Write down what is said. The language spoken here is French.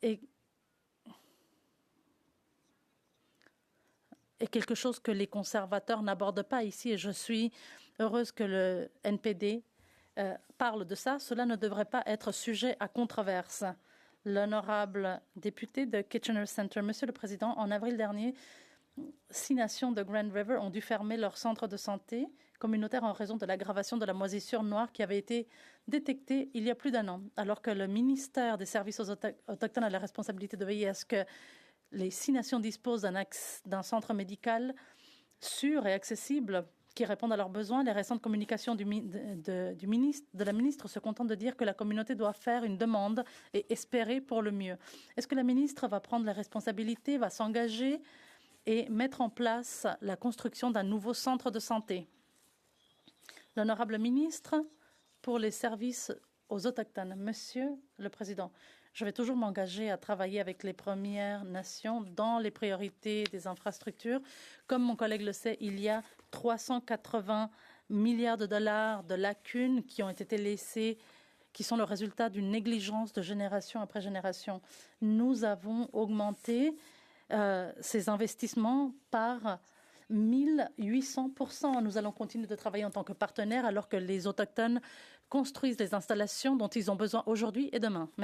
est quelque chose que les conservateurs n'abordent pas ici, et je suis heureuse que le NPD parle de ça. Cela ne devrait pas être sujet à controverse. L'honorable député de Kitchener Centre, Monsieur le Président, en avril dernier, 6 nations de Grand River ont dû fermer leur centre de santé communautaire en raison de l'aggravation de la moisissure noire qui avait été détectée il y a plus d'1 an, alors que le ministère des Services aux Autochtones a la responsabilité de veiller à ce que les 6 nations disposent d'un centre médical sûr et accessible qui répondent à leurs besoins. Les récentes communications de la ministre se contentent de dire que la communauté doit faire une demande et espérer pour le mieux. Est-ce que la ministre va prendre les responsabilités, va s'engager et mettre en place la construction d'un nouveau centre de santé? L'honorable ministre pour les services aux Autochtones. Monsieur le Président, je vais toujours m'engager à travailler avec les Premières Nations dans les priorités des infrastructures. Comme mon collègue le sait, il y a 380 milliards de dollars de lacunes qui ont été laissées, qui sont le résultat d'une négligence de génération après génération. Nous avons augmenté ces investissements par 1800%. Nous allons continuer de travailler en tant que partenaire alors que les Autochtones construisent les installations dont ils ont besoin aujourd'hui et demain. Merci.